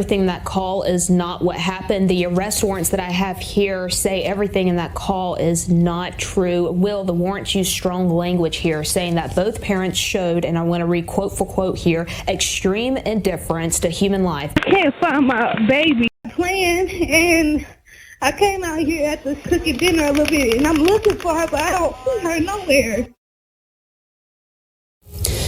everything in that call is not what happened. The arrest warrants that I have here say everything in that call is not true. Will, the warrants use strong language here, saying that both parents showed, and I want to read quote for quote here, extreme indifference to human life. I can't find my baby. Playing, and I came out here after cooking dinner a little bit, and I'm looking for her, but I don't see her nowhere.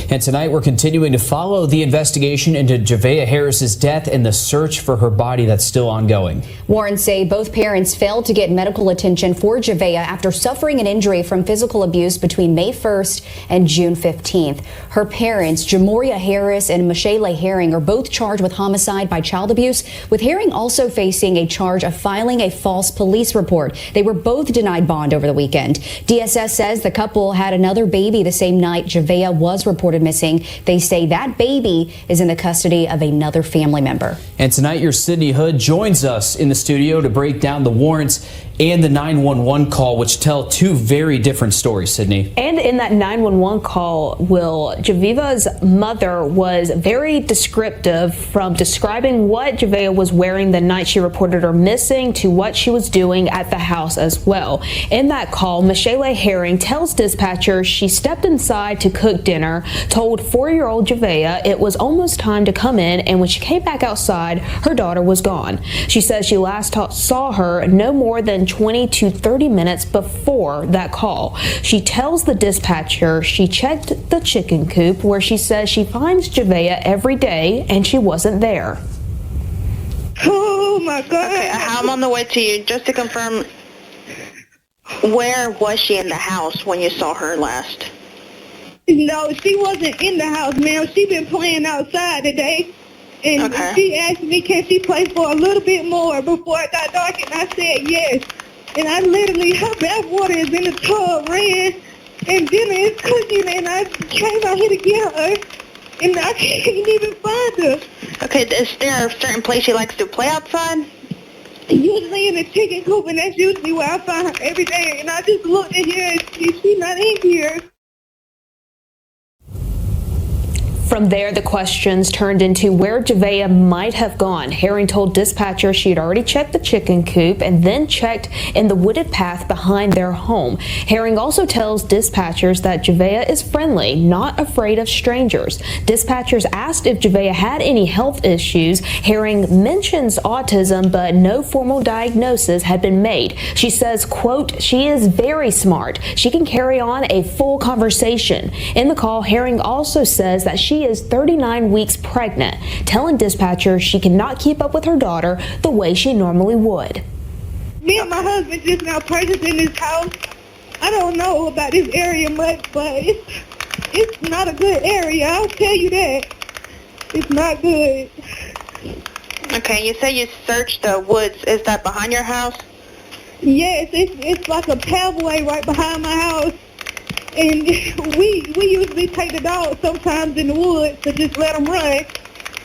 And tonight we're continuing to follow the investigation into Javeayah Harris's death and the search for her body that's still ongoing. Warrants say both parents failed to get medical attention for Javeayah after suffering an injury from physical abuse between May 1st and June 15th. Her parents, Johmarea Harris and Michilae Herring, are both charged with homicide by child abuse, with Herring also facing a charge of filing a false police report. They were both denied bond over the weekend. DSS says the couple had another baby the same night Javeayah was reported missing. They say that baby is in the custody of another family member. And tonight your Sydney Hood joins us in the studio to break down the warrants and the 911 call, which tell two very different stories, Sydney. And in that 911 call, Will, Javeayah's mother was very descriptive, from describing what Javeayah was wearing the night she reported her missing to what she was doing at the house as well. In that call, Michilae Herring tells dispatchers she stepped inside to cook dinner, told 4-year-old Javeayah it was almost time to come in, and when she came back outside, her daughter was gone. She says she last saw her no more than 20 to 30 minutes before that call. She tells the dispatcher she checked the chicken coop, where she says she finds Javeayah every day, and she wasn't there. Oh my God. Okay, I'm on the way to you. Just to confirm, where was she in the house when you saw her last? No, she wasn't in the house, ma'am. She been playing outside today. And okay. She asked me, can she play for a little bit more before it got dark, and I said yes. And I literally, her bath water is in the tub, ran, and dinner is cooking, and I came out here to get her, and I can't even find her. Okay, is there a certain place she likes to play outside? Usually in the chicken coop, and that's usually where I find her every day. And I just looked in here, and she's not in here. From there, the questions turned into where Javeayah might have gone. Herring told dispatchers she had already checked the chicken coop and then checked in the wooded path behind their home. Herring also tells dispatchers that Javeayah is friendly, not afraid of strangers. Dispatchers asked if Javeayah had any health issues. Herring mentions autism, but no formal diagnosis had been made. She says, quote, she is very smart. She can carry on a full conversation. In the call, Herring also says that she is 39 weeks pregnant, telling dispatchers she cannot keep up with her daughter the way she normally would. Me and my husband just now purchased in this house. I don't know about this area much, but it's not a good area. I'll tell you that. It's not good. Okay, you say you searched the woods. Is that behind your house? Yes, it's like a pathway right behind my house. And we usually take the dog sometimes in the woods to just let them run.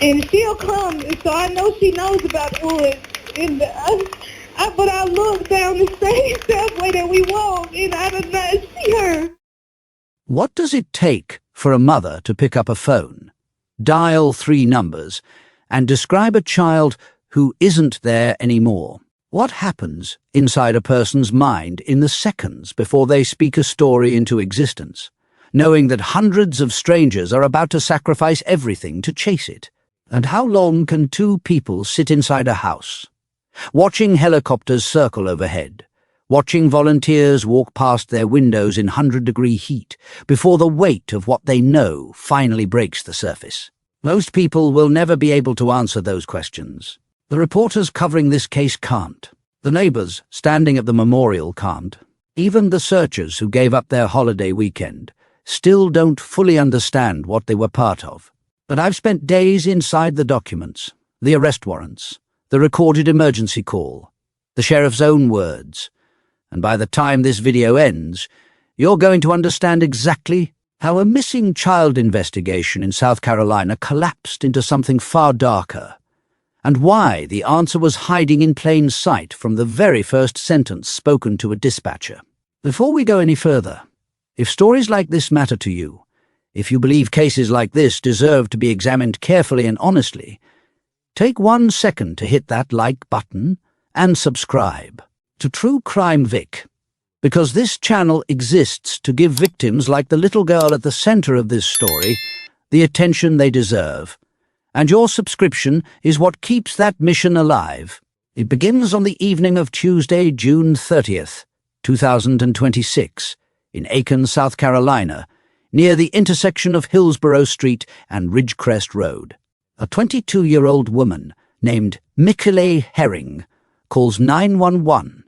And she'll come, so I know she knows about the woods. And but I look down the same pathway that we walk, and I do not see her. What does it take for a mother to pick up a phone, dial 3 numbers, and describe a child who isn't there anymore? What happens inside a person's mind in the seconds before they speak a story into existence, knowing that hundreds of strangers are about to sacrifice everything to chase it? And how long can 2 people sit inside a house, watching helicopters circle overhead, watching volunteers walk past their windows in 100-degree heat before the weight of what they know finally breaks the surface? Most people will never be able to answer those questions. The reporters covering this case can't. The neighbors standing at the memorial can't. Even the searchers who gave up their holiday weekend still don't fully understand what they were part of. But I've spent days inside the documents, the arrest warrants, the recorded emergency call, the sheriff's own words, and by the time this video ends, you're going to understand exactly how a missing child investigation in South Carolina collapsed into something far darker, and why the answer was hiding in plain sight from the very first sentence spoken to a dispatcher. Before we go any further, if stories like this matter to you, if you believe cases like this deserve to be examined carefully and honestly, Take 1 second to hit that like button and subscribe to True Crime Vic, because this channel exists to give victims like the little girl at the center of this story the attention they deserve. And your subscription is what keeps that mission alive. It begins on the evening of Tuesday, June 30th, 2026, in Aiken, South Carolina, near the intersection of Hillsborough Street and Ridgecrest Road. A 22-year-old woman named Michilae Herring calls 911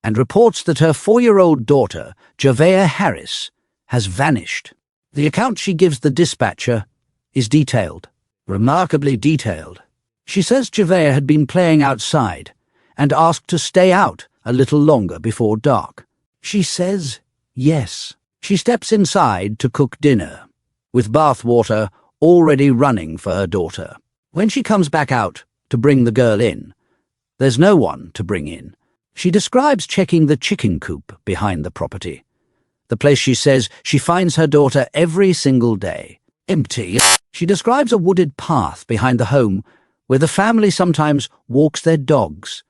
and reports that her 4-year-old daughter, Javeayah Harris, has vanished. The account she gives the dispatcher is detailed, remarkably detailed. She says Javeayah had been playing outside and asked to stay out a little longer before dark. She says yes. She steps inside to cook dinner, with bath water already running for her daughter. When she comes back out to bring the girl in, there's no one to bring in. She describes checking the chicken coop behind the property, the place she says she finds her daughter every single day. Empty. She describes a wooded path behind the home where the family sometimes walks their dogs,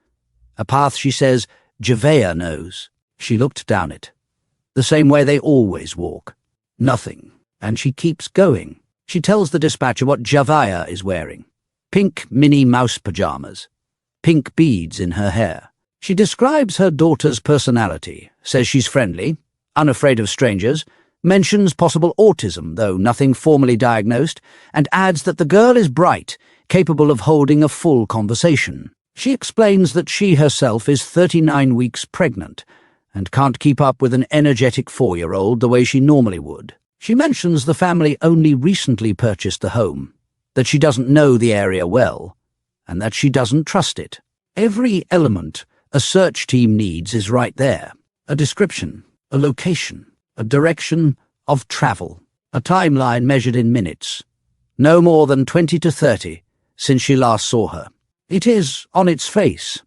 a path she says Javeayah knows. She looked down it, the same way they always walk. Nothing. And she keeps going. She tells the dispatcher what Javeayah is wearing. Pink Minnie Mouse pajamas. Pink beads in her hair. She describes her daughter's personality, says she's friendly, unafraid of strangers, mentions possible autism, though nothing formally diagnosed, and adds that the girl is bright, capable of holding a full conversation. She explains that she herself is 39 weeks pregnant and can't keep up with an energetic 4-year-old the way she normally would. She mentions the family only recently purchased the home, that she doesn't know the area well, and that she doesn't trust it. Every element a search team needs is right there. A description, a location, a direction of travel, a timeline measured in minutes. No more than 20 to 30 since she last saw her. It is, on its face,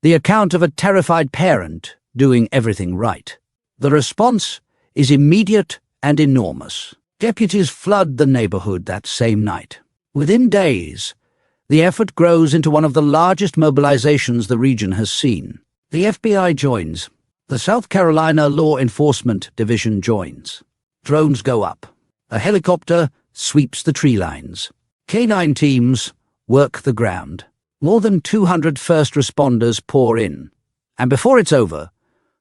the account of a terrified parent doing everything right. The response is immediate and enormous. Deputies flood the neighborhood that same night. Within days, the effort grows into one of the largest mobilizations the region has seen. The FBI joins. The South Carolina Law Enforcement Division joins. Drones go up. A helicopter sweeps the tree lines. K-9 teams work the ground. More than 200 first responders pour in. And before it's over,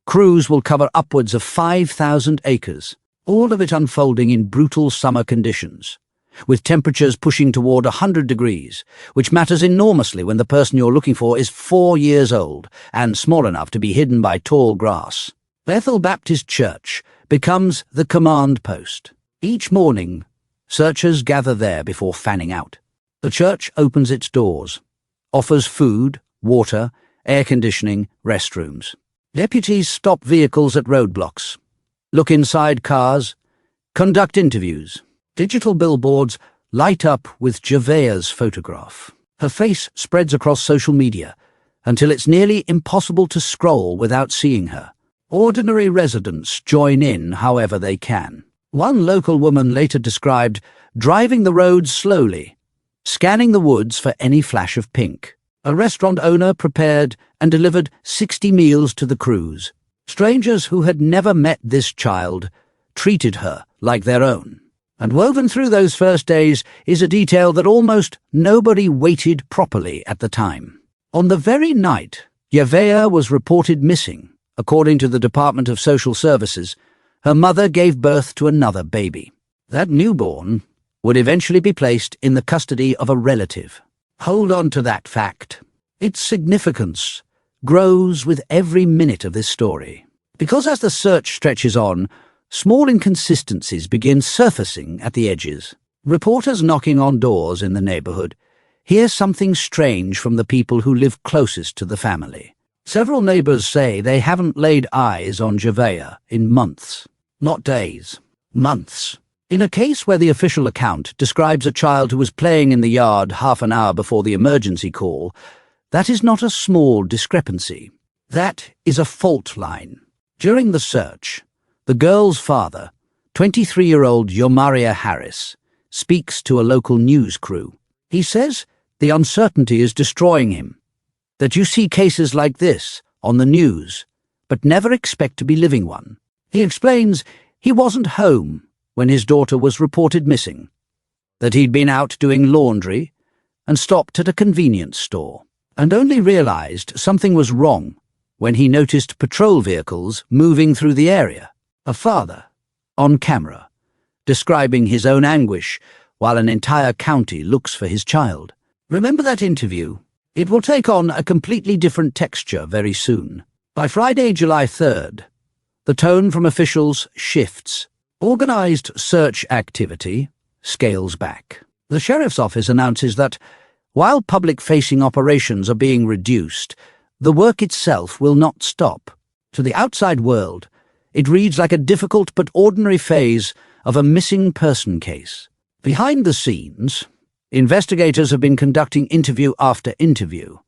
crews will cover upwards of 5,000 acres, all of it unfolding in brutal summer conditions, with temperatures pushing toward 100 degrees, which matters enormously when the person you're looking for is 4 years old and small enough to be hidden by tall grass. Bethel Baptist Church becomes the command post. Each morning, searchers gather there before fanning out. The church opens its doors, offers food, water, air conditioning, restrooms. Deputies stop vehicles at roadblocks, look inside cars, conduct interviews. Digital billboards light up with Javeayah's photograph. Her face spreads across social media until it's nearly impossible to scroll without seeing her. Ordinary residents join in however they can. One local woman later described driving the roads slowly, scanning the woods for any flash of pink. A restaurant owner prepared and delivered 60 meals to the crews. Strangers who had never met this child treated her like their own. And woven through those first days is a detail that almost nobody weighted properly at the time. On the very night Javeayah was reported missing, according to the Department of Social Services, her mother gave birth to another baby. That newborn would eventually be placed in the custody of a relative. Hold on to that fact. Its significance grows with every minute of this story. Because as the search stretches on, small inconsistencies begin surfacing at the edges. Reporters knocking on doors in the neighborhood hear something strange from the people who live closest to the family. Several neighbors say they haven't laid eyes on Javeayah in months. Not days, months. In a case where the official account describes a child who was playing in the yard half an hour before the emergency call, that is not a small discrepancy. That is a fault line. During the search, the girl's father, 23-year-old Johmarea Harris, speaks to a local news crew. He says The uncertainty is destroying him. That you see cases like this on the news, but never expect to be living one. He explains he wasn't home when his daughter was reported missing, that he'd been out doing laundry and stopped at a convenience store, and only realized something was wrong when he noticed patrol vehicles moving through the area. A father, on camera, describing his own anguish while an entire county looks for his child. Remember that interview? It will take on a completely different texture very soon. By Friday, July 3rd, the tone from officials shifts. Organized search activity scales back. The sheriff's office announces that, while public-facing operations are being reduced, the work itself will not stop. To the outside world, it reads like a difficult but ordinary phase of a missing person case. Behind the scenes, investigators have been conducting interview after interview,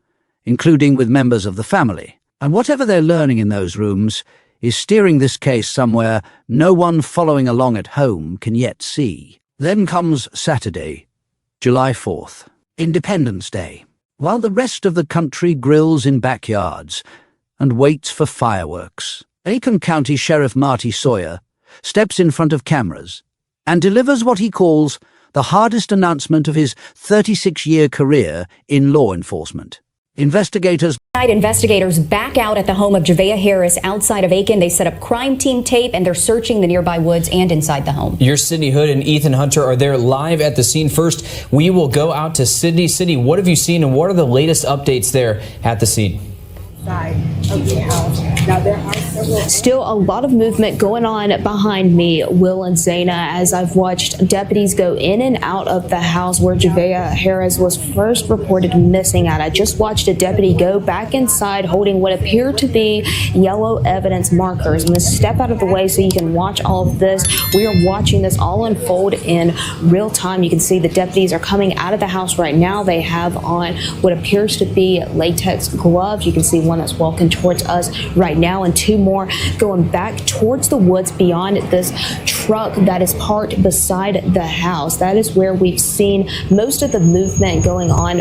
including with members of the family. And whatever they're learning in those rooms is steering this case somewhere no one following along at home can yet see. Then comes Saturday, July 4th, Independence Day, while the rest of the country grills in backyards and waits for fireworks. Aiken County Sheriff Marty Sawyer steps in front of cameras and delivers what he calls the hardest announcement of his 36-year career in law enforcement. Investigators back out at the home of Javeayah Harris outside of Aiken. They set up crime team tape and they're searching the nearby woods and inside the home. Your Sydney Hood and Ethan Hunter are there live at the scene. First, we will go out to Sydney. Sydney, what have you seen and what are the latest updates there at the scene? Of the house. Now there are several. Still a lot of movement going on behind me, Will and Zaina, as I've watched deputies go in and out of the house where Javeayah Harris was first reported missing at. I just watched a deputy go back inside holding what appear to be yellow evidence markers. I'm going to step out of the way so you can watch all of this. We are watching this all unfold in real time. You can see the deputies are coming out of the house right now. They have on what appears to be latex gloves. You can see one that's walking towards us right now and two more going back towards the woods beyond this truck that is parked beside the house. That is where we've seen most of the movement going on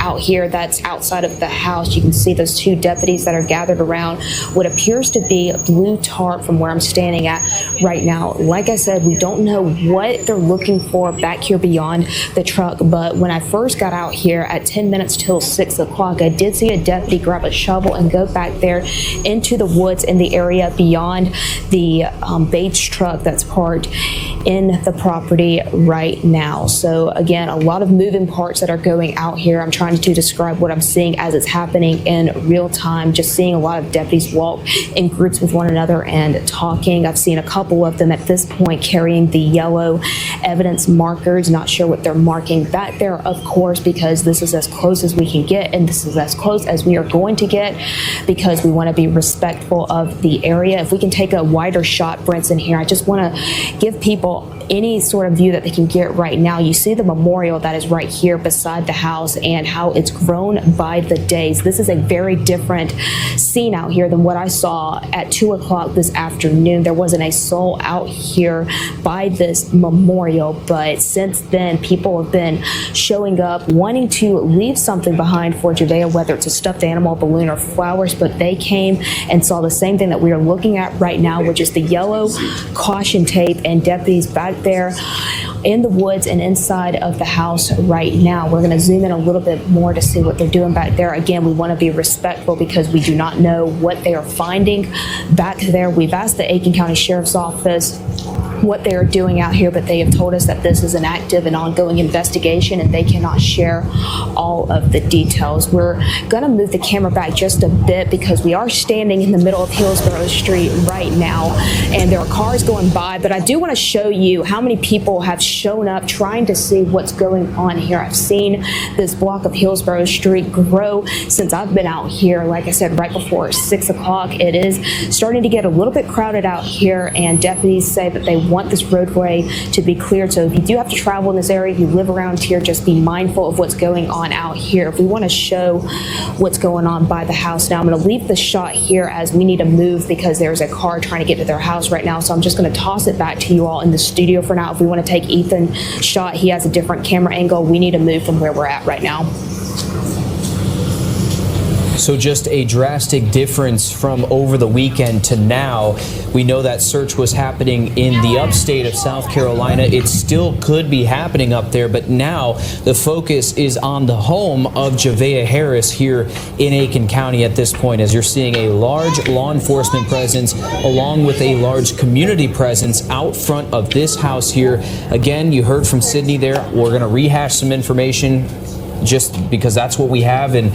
out here. That's outside of the house. You can see those two deputies that are gathered around what appears to be a blue tarp from where I'm standing at right now. Like I said, we don't know what they're looking for back here beyond the truck, but when I first got out here at 10 minutes till 6 o'clock, I did see a deputy grab a shovel and go back there into the woods in the area beyond the Bates truck that's parked in the property right now. So again, a lot of moving parts that are going out here. I'm trying to describe what I'm seeing as it's happening in real time. Just seeing a lot of deputies walk in groups with one another and talking. I've seen a couple of them at this point carrying the yellow evidence markers. Not sure what they're marking back there, of course, because this is as close as we can get, and this is as close as we are going to get because we want to be respectful of the area. If we can take a wider shot, Brinson, here, I just want to give people any sort of view that they can get right now. You see the memorial that is right here beside the house and how it's grown by the days. This is a very different scene out here than what I saw at 2 o'clock this afternoon. There wasn't a soul out here by this memorial, but since then people have been showing up wanting to leave something behind for Javeayah, whether it's a stuffed animal, balloon, or flowers, but they came and saw the same thing that we are looking at right now, which is the yellow caution tape and deputies back there in the woods and inside of the house right now. We're going to zoom in a little bit more to see what they're doing back there. Again, we want to be respectful because we do not know what they are finding back there. We've asked the Aiken County Sheriff's Office what they are doing out here, but they have told us that this is an active and ongoing investigation and they cannot share all of the details. We're going to move the camera back just a bit because we are standing in the middle of Hillsborough Street right now and there are cars going by, but I do want to show you how many people have shown up trying to see what's going on here. I've seen this block of Hillsborough Street grow since I've been out here. Like I said, right before 6 o'clock, it is starting to get a little bit crowded out here, and deputies say that they want this roadway to be cleared. So if you do have to travel in this area, if you live around here, just be mindful of what's going on out here. If we want to show what's going on by the house now, I'm going to leave the shot here as we need to move because there's a car trying to get to their house right now. So I'm just going to toss it back to you all in the studio for now. If we want to take Ethan shot. He has a different camera angle. We need to move from where we're at right now. So just a drastic difference from over the weekend to now. We know that search was happening in the upstate of South Carolina. It still could be happening up there, but now the focus is on the home of Javeayah Harris here in Aiken County at this point, as you're seeing a large law enforcement presence along with a large community presence out front of this house here. Again, you heard from Sydney there. We're going to rehash some information just because that's what we have, and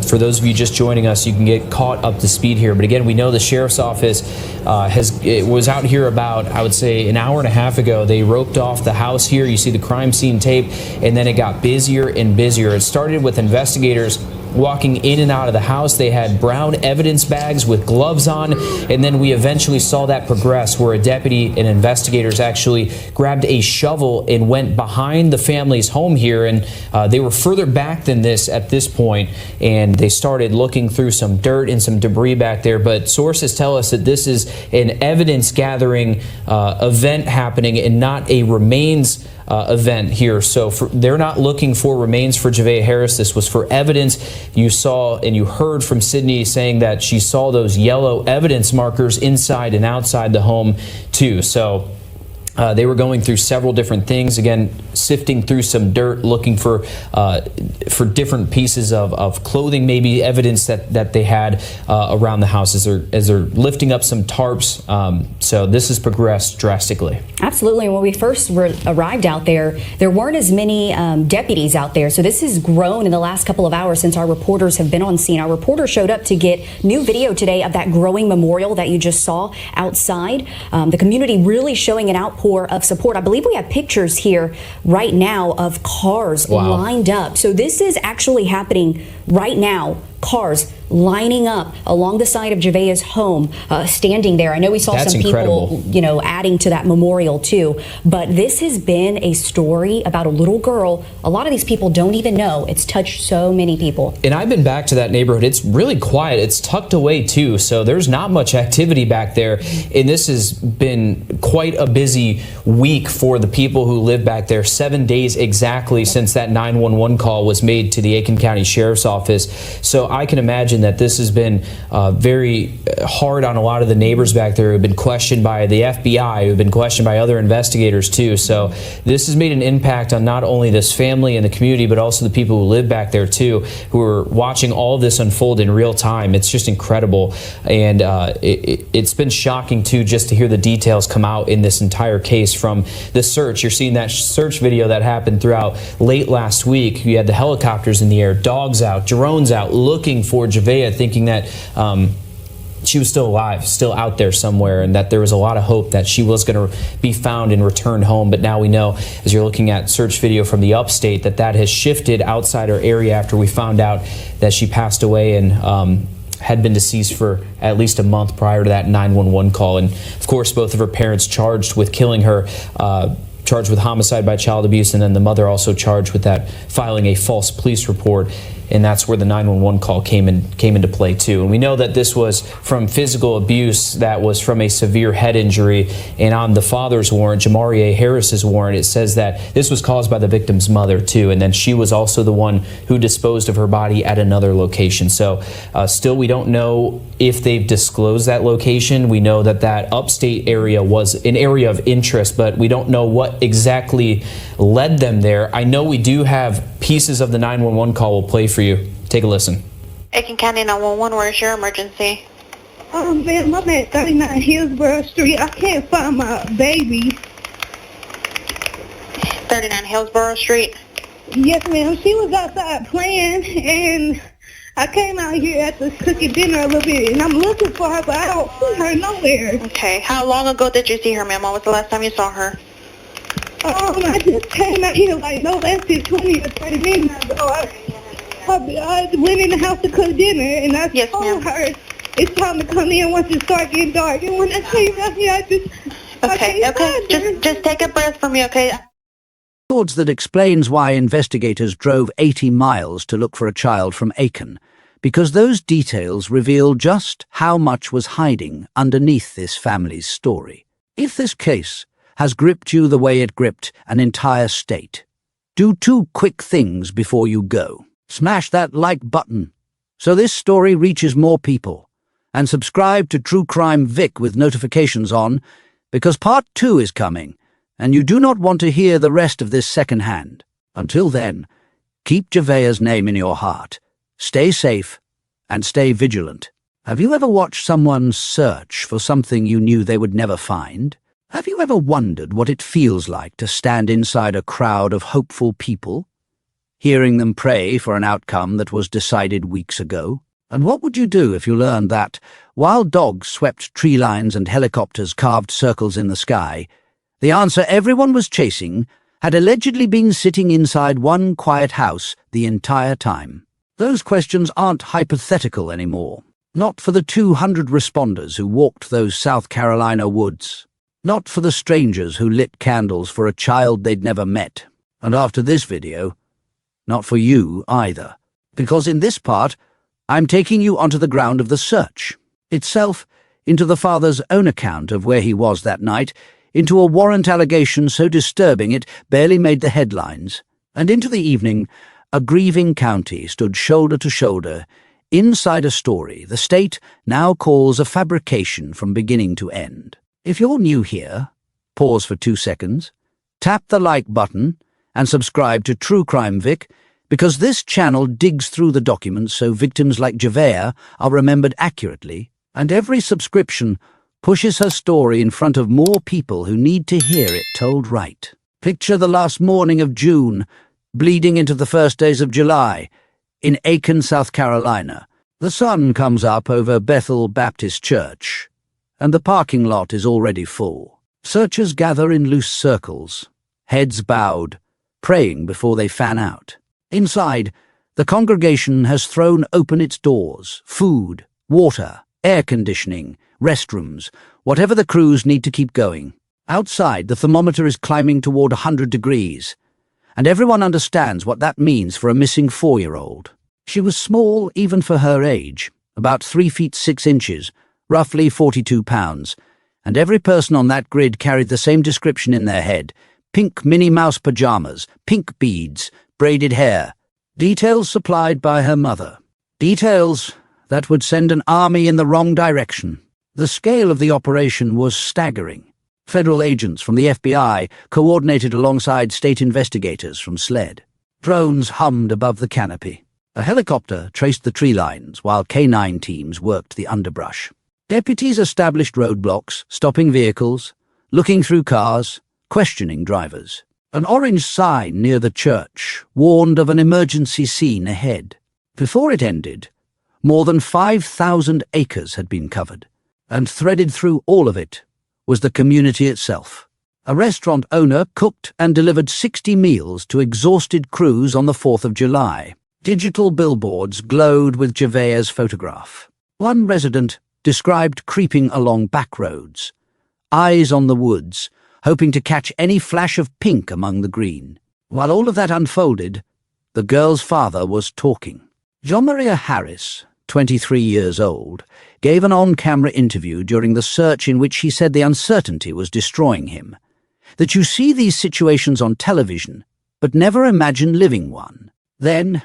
for those of you just joining us, you can get caught up to speed here. But again, we know the sheriff's office was out here about, I would say, an hour and a half ago. They roped off the house here. You see the crime scene tape, and then it got busier and busier. It started with investigators walking in and out of the house. They had brown evidence bags with gloves on, and then we eventually saw that progress where a deputy and investigators actually grabbed a shovel and went behind the family's home here, and they were further back than this at this point, and they started looking through some dirt and some debris back there. But sources tell us that this is an evidence gathering event happening and not a remains event here. So they're not looking for remains for Javeayah Harris. This was for evidence. You saw and you heard from Sydney saying that she saw those yellow evidence markers inside and outside the home too. So they were going through several different things, again, sifting through some dirt, looking for different pieces of clothing, maybe evidence that they had around the house as they're lifting up some tarps. So this has progressed drastically. Absolutely. When we first arrived out there weren't as many deputies out there. So this has grown in the last couple of hours since our reporters have been on scene. Our reporter showed up to get new video today of that growing memorial that you just saw outside. The community really showing an outpour of support. I believe we have pictures here right now of cars lined up. So this is actually happening right now. Cars lining up along the side of Javeayah's home, standing there. I know we saw some people, adding to that memorial too, but this has been a story about a little girl. A lot of these people don't even know it's touched so many people. And I've been back to that neighborhood. It's really quiet. It's tucked away too, so there's not much activity back there. And this has been quite a busy week for the people who live back there. 7 days exactly since that 911 call was made to the Aiken County Sheriff's Office. So I can imagine that this has been very hard on a lot of the neighbors back there who've been questioned by the FBI, who've been questioned by other investigators too. So this has made an impact on not only this family and the community, but also the people who live back there too, who are watching all of this unfold in real time. It's just incredible. And it's been shocking too, just to hear the details come out in this entire case from the search. You're seeing that search video that happened throughout late last week. You had the helicopters in the air, dogs out, drones out, looking for Javeayah, thinking that she was still alive, still out there somewhere, and that there was a lot of hope that she was going to be found and returned home. But now we know, as you're looking at search video from the upstate, that has shifted outside our area after we found out that she passed away and had been deceased for at least a month prior to that 911 call. And of course, both of her parents charged with killing her, charged with homicide by child abuse, and then the mother also charged with that, filing a false police report. And that's where the 911 call came into play too. And we know that this was from physical abuse that was from a severe head injury. And on the father's warrant, Johmarea Harris's warrant, it says that this was caused by the victim's mother too. And then she was also the one who disposed of her body at another location. So still, we don't know if they've disclosed that location. We know that upstate area was an area of interest, but we don't know what exactly led them there. I know we do have pieces of the 911 call. We'll play for you. Take a listen. Aiken County 911, where's your emergency? Ma'am, I'm at 39 Hillsborough Street. I can't find my baby. 39 Hillsborough Street? Yes, ma'am. She was outside playing, and I came out here after cooking dinner a little bit, and I'm looking for her, but I don't see her nowhere. Okay. How long ago did you see her, ma'am? When was the last time you saw her? I just came out here like no less than 20 or 30 minutes ago. I went in the house to cook dinner, and I told her it's time to come in once it starts getting dark. And when I came out here, just take a breath for me, okay? Records that explains why investigators drove 80 miles to look for a child from Aiken, because those details reveal just how much was hiding underneath this family's story. If this case has gripped you the way it gripped an entire state. Do 2 quick things before you go. Smash that like button so this story reaches more people, and subscribe to True Crime Vic with notifications on, because part 2 is coming, and you do not want to hear the rest of this secondhand. Until then, keep Javeayah's name in your heart, stay safe, and stay vigilant. Have you ever watched someone search for something you knew they would never find? Have you ever wondered what it feels like to stand inside a crowd of hopeful people, hearing them pray for an outcome that was decided weeks ago? And what would you do if you learned that, while dogs swept tree lines and helicopters carved circles in the sky, the answer everyone was chasing had allegedly been sitting inside one quiet house the entire time? Those questions aren't hypothetical anymore. Not for the 200 responders who walked those South Carolina woods. Not for the strangers who lit candles for a child they'd never met. And after this video, not for you either. Because in this part, I'm taking you onto the ground of the search itself, into the father's own account of where he was that night, into a warrant allegation so disturbing it barely made the headlines, and into the evening, a grieving county stood shoulder to shoulder inside a story the state now calls a fabrication from beginning to end. If you're new here, pause for 2 seconds, tap the like button, and subscribe to True Crime Vic, because this channel digs through the documents so victims like Javeayah are remembered accurately, and every subscription pushes her story in front of more people who need to hear it told right. Picture the last morning of June, bleeding into the first days of July, in Aiken, South Carolina. The sun comes up over Bethel Baptist Church, and the parking lot is already full. Searchers gather in loose circles, heads bowed, praying before they fan out. Inside, the congregation has thrown open its doors. Food, water, air conditioning, restrooms, whatever the crews need to keep going. Outside, the thermometer is climbing toward 100 degrees, and everyone understands what that means for a missing 4-year-old. She was small even for her age, about 3 feet 6 inches, roughly 42 pounds, and every person on that grid carried the same description in their head: pink Minnie Mouse pajamas, pink beads, braided hair. Details supplied by her mother. Details that would send an army in the wrong direction. The scale of the operation was staggering. Federal agents from the FBI coordinated alongside state investigators from SLED. Drones hummed above the canopy. A helicopter traced the tree lines while K9 teams worked the underbrush. Deputies established roadblocks, stopping vehicles, looking through cars, questioning drivers. An orange sign near the church warned of an emergency scene ahead. Before it ended, more than 5,000 acres had been covered, and threaded through all of it was the community itself. A restaurant owner cooked and delivered 60 meals to exhausted crews on the 4th of July. Digital billboards glowed with Javeayah's photograph. One resident described creeping along back roads, eyes on the woods, hoping to catch any flash of pink among the green. While all of that unfolded, the girl's father was talking. Johmarea Harris, 23 years old, gave an on-camera interview during the search in which he said the uncertainty was destroying him. That you see these situations on television, but never imagine living one. Then,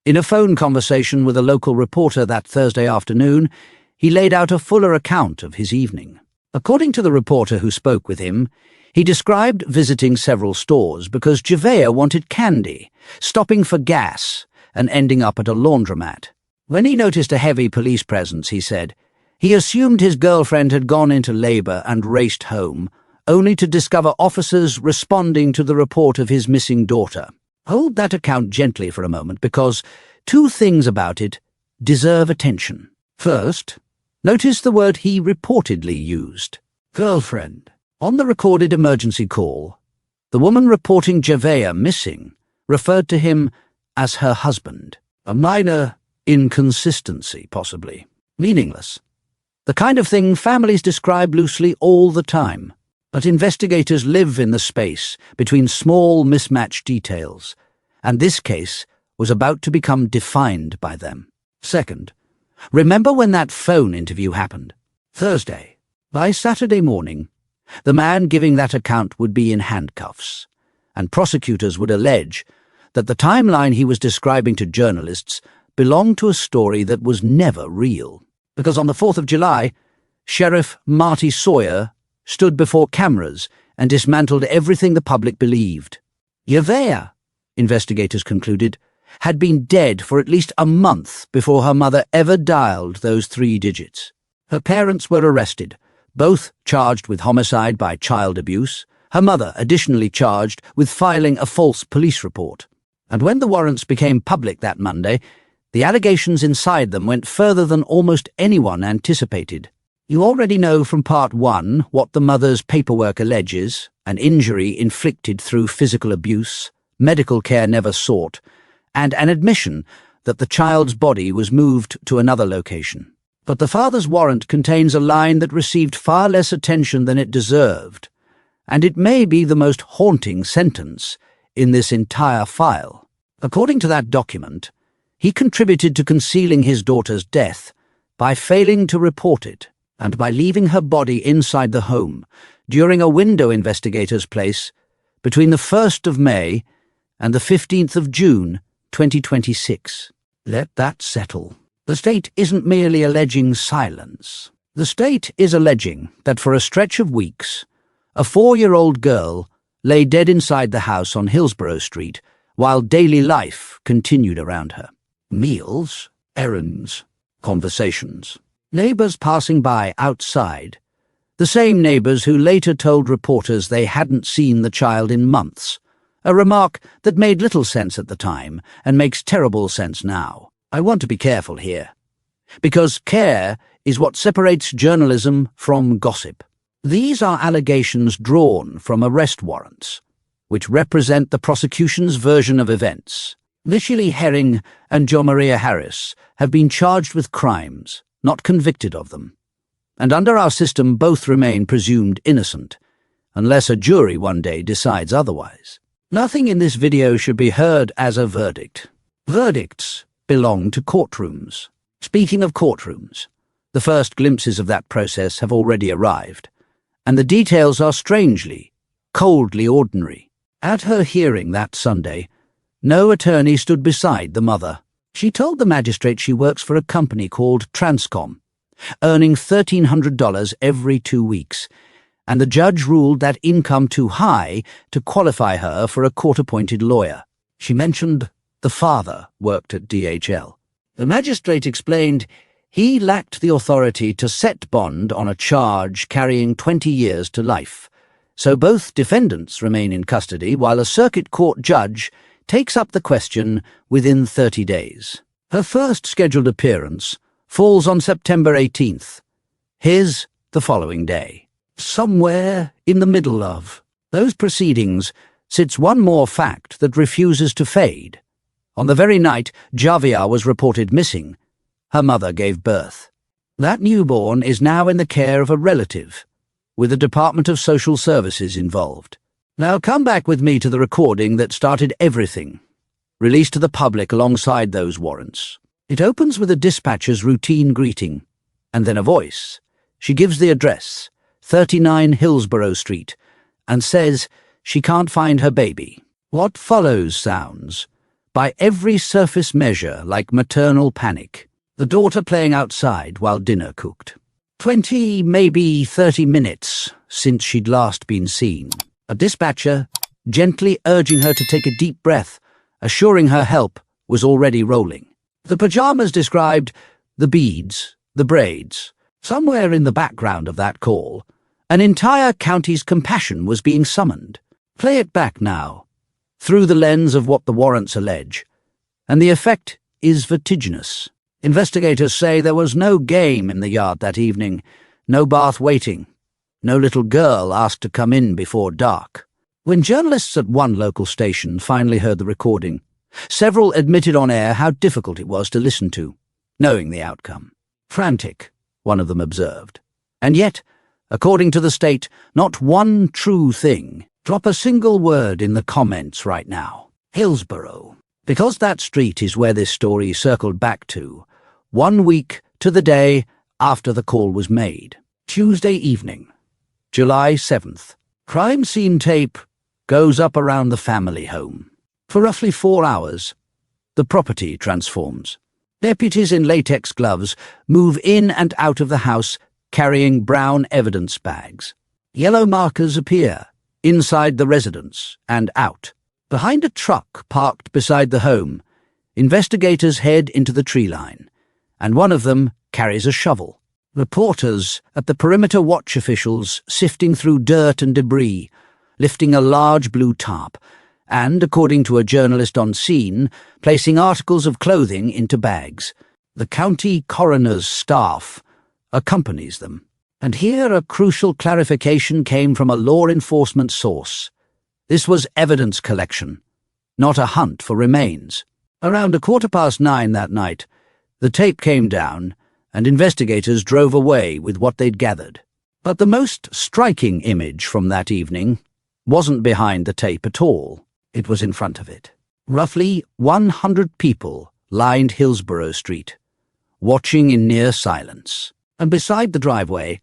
in a phone conversation with a local reporter that Thursday afternoon, he laid out a fuller account of his evening. According to the reporter who spoke with him, he described visiting several stores because Javeayah wanted candy, stopping for gas, and ending up at a laundromat. When he noticed a heavy police presence, he said, he assumed his girlfriend had gone into labor and raced home, only to discover officers responding to the report of his missing daughter. Hold that account gently for a moment, because 2 things about it deserve attention. First, notice the word he reportedly used: girlfriend. On the recorded emergency call, the woman reporting Javeayah missing referred to him as her husband. A minor inconsistency, possibly. Meaningless. The kind of thing families describe loosely all the time. But investigators live in the space between small mismatched details, and this case was about to become defined by them. Second, remember when that phone interview happened? Thursday. By Saturday morning, The man giving that account would be in handcuffs, and prosecutors would allege that the timeline he was describing to journalists belonged to a story that was never real. Because on the 4th of July, Sheriff Marty Sawyer stood before cameras and dismantled everything the public believed. Javeayah, investigators concluded, had been dead for at least a month before her mother ever dialed those 3 digits. Her parents were arrested, both charged with homicide by child abuse, her mother additionally charged with filing a false police report. And when the warrants became public that Monday, the allegations inside them went further than almost anyone anticipated. You already know from Part 1 what the mother's paperwork alleges: an injury inflicted through physical abuse, medical care never sought, and an admission that the child's body was moved to another location. But the father's warrant contains a line that received far less attention than it deserved, and it may be the most haunting sentence in this entire file. According to that document, he contributed to concealing his daughter's death by failing to report it and by leaving her body inside the home during a window investigator's place between the 1st of May and the 15th of June, 2026. Let that settle. The state isn't merely alleging silence. The state is alleging that for a stretch of weeks, a 4-year-old girl lay dead inside the house on Hillsborough Street while daily life continued around her. Meals, errands, conversations. Neighbors passing by outside. The same neighbors who later told reporters they hadn't seen the child in months. A remark that made little sense at the time and makes terrible sense now. I want to be careful here, because care is what separates journalism from gossip. These are allegations drawn from arrest warrants, which represent the prosecution's version of events. Michilae and Johmarea have been charged with crimes, not convicted of them. And under our system, both remain presumed innocent, unless a jury one day decides otherwise. Nothing in this video should be heard as a verdict. Verdicts belong to courtrooms. Speaking of courtrooms, the first glimpses of that process have already arrived, and the details are strangely, coldly ordinary. At her hearing that Sunday, no attorney stood beside the mother. She told the magistrate she works for a company called Transcom, earning $1,300 every 2 weeks, and the judge ruled that income too high to qualify her for a court-appointed lawyer. She mentioned the father worked at DHL. The magistrate explained he lacked the authority to set bond on a charge carrying 20 years to life, so both defendants remain in custody while a circuit court judge takes up the question within 30 days. Her first scheduled appearance falls on September 18th. His the following day. Somewhere in the middle of those proceedings sits one more fact that refuses to fade. On the very night Javeayah was reported missing, her mother gave birth. That newborn is now in the care of a relative, with the Department of Social Services involved. Now come back with me to the recording that started everything, released to the public alongside those warrants. It opens with a dispatcher's routine greeting, and then a voice. She gives the address, 39 Hillsborough Street, and says she can't find her baby. What follows sounds, by every surface measure, like maternal panic. The daughter playing outside while dinner cooked. 20, maybe 30 minutes since she'd last been seen. A dispatcher gently urging her to take a deep breath, assuring her help was already rolling. The pajamas described, the beads, the braids. Somewhere in the background of that call, an entire county's compassion was being summoned. Play it back now, through the lens of what the warrants allege, and the effect is vertiginous. Investigators say there was no game in the yard that evening, no bath waiting, no little girl asked to come in before dark. When journalists at one local station finally heard the recording, several admitted on air how difficult it was to listen to, knowing the outcome. Frantic, one of them observed. And yet, according to the state, not one true thing. Drop a single word in the comments right now. Hillsborough. Because that street is where this story circled back to, 1 week to the day after the call was made. Tuesday evening, July 7th. Crime scene tape goes up around the family home. For roughly 4 hours, the property transforms. Deputies in latex gloves move in and out of the house carrying brown evidence bags. Yellow markers appear inside the residence and out. Behind a truck parked beside the home, investigators head into the tree line, and one of them carries a shovel. Reporters at the perimeter watch officials sifting through dirt and debris, lifting a large blue tarp, and, according to a journalist on scene, placing articles of clothing into bags. The county coroner's staff accompanies them. And here a crucial clarification came from a law enforcement source. This was evidence collection, not a hunt for remains. Around 9:15 that night, the tape came down, and investigators drove away with what they'd gathered. But the most striking image from that evening wasn't behind the tape at all. It was in front of it. Roughly 100 people lined Hillsborough Street, watching in near silence. And beside the driveway,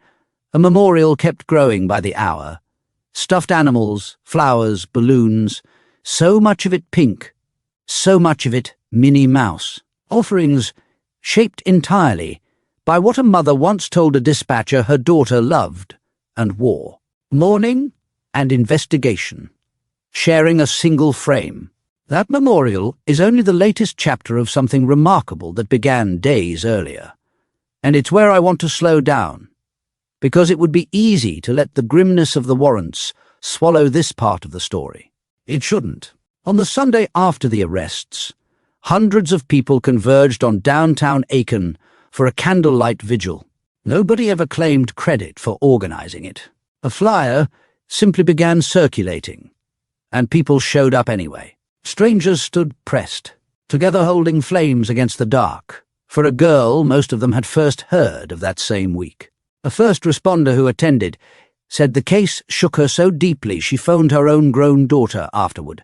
a memorial kept growing by the hour. Stuffed animals, flowers, balloons, so much of it pink, so much of it Minnie Mouse. Offerings shaped entirely by what a mother once told a dispatcher her daughter loved and wore. Mourning and investigation, sharing a single frame. That memorial is only the latest chapter of something remarkable that began days earlier. And it's where I want to slow down, because it would be easy to let the grimness of the warrants swallow this part of the story. It shouldn't. On the Sunday after the arrests, hundreds of people converged on downtown Aiken for a candlelight vigil. Nobody ever claimed credit for organizing it. A flyer simply began circulating, and people showed up anyway. Strangers stood pressed, together holding flames against the dark, for a girl most of them had first heard of that same week. A first responder who attended said the case shook her so deeply she phoned her own grown daughter afterward,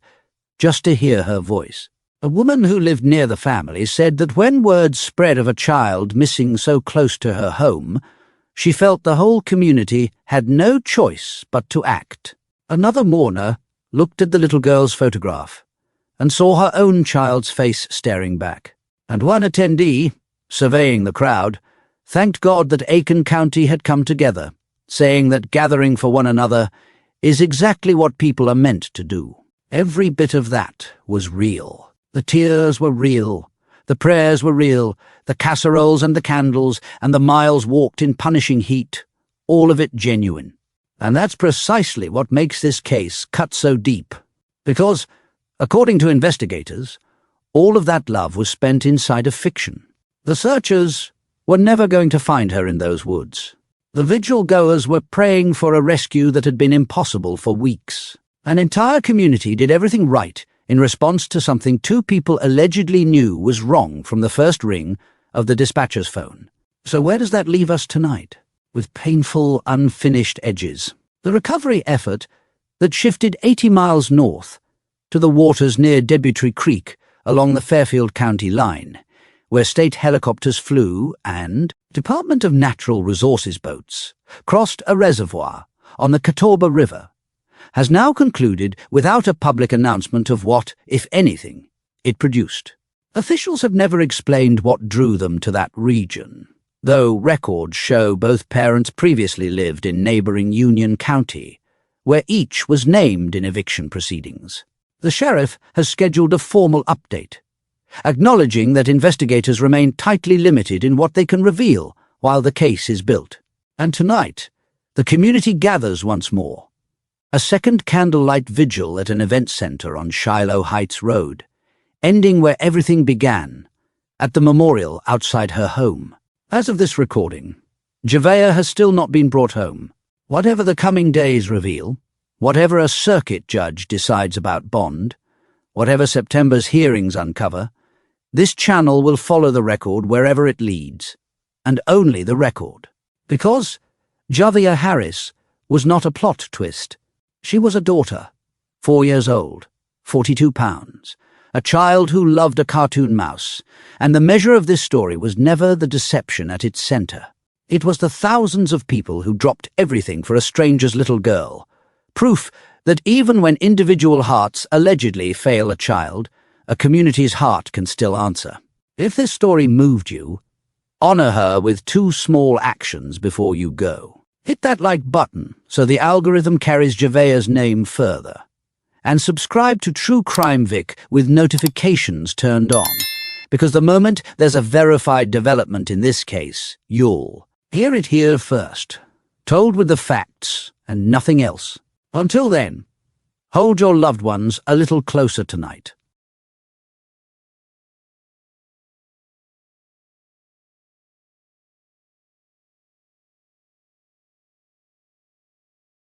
just to hear her voice. A woman who lived near the family said that when word spread of a child missing so close to her home, she felt the whole community had no choice but to act. Another mourner looked at the little girl's photograph and saw her own child's face staring back. And one attendee, surveying the crowd, thanked God that Aiken County had come together, saying that gathering for one another is exactly what people are meant to do. Every bit of that was real. The tears were real. The prayers were real. The casseroles and the candles and the miles walked in punishing heat. All of it genuine. And that's precisely what makes this case cut so deep. Because, according to investigators, all of that love was spent inside a fiction. The searchers were never going to find her in those woods. The vigil goers were praying for a rescue that had been impossible for weeks. An entire community did everything right in response to something two people allegedly knew was wrong from the first ring of the dispatcher's phone. So where does that leave us tonight? With painful, unfinished edges. The recovery effort that shifted 80 miles north to the waters near Debutry Creek along the Fairfield County line, where state helicopters flew and Department of Natural Resources boats crossed a reservoir on the Catawba River, has now concluded without a public announcement of what, if anything, it produced. Officials have never explained what drew them to that region, though records show both parents previously lived in neighboring Union County, where each was named in eviction proceedings. The sheriff has scheduled a formal update, acknowledging that investigators remain tightly limited in what they can reveal while the case is built. And tonight, the community gathers once more. A second candlelight vigil at an event center on Shiloh Heights Road, ending where everything began, at the memorial outside her home. As of this recording, Javeayah has still not been brought home. Whatever the coming days reveal, whatever a circuit judge decides about bond, whatever September's hearings uncover, this channel will follow the record wherever it leads, and only the record. Because Javeayah Harris was not a plot twist. She was a daughter, 4 years old, 42 pounds, a child who loved a cartoon mouse, and the measure of this story was never the deception at its center. It was the thousands of people who dropped everything for a stranger's little girl. Proof that even when individual hearts allegedly fail a child, a community's heart can still answer. If this story moved you, honor her with 2 small actions before you go. Hit that like button so the algorithm carries Javeayah's name further. And subscribe to True Crime Vic with notifications turned on, because the moment there's a verified development in this case, you'll hear it here first, told with the facts and nothing else. Until then, hold your loved ones a little closer tonight.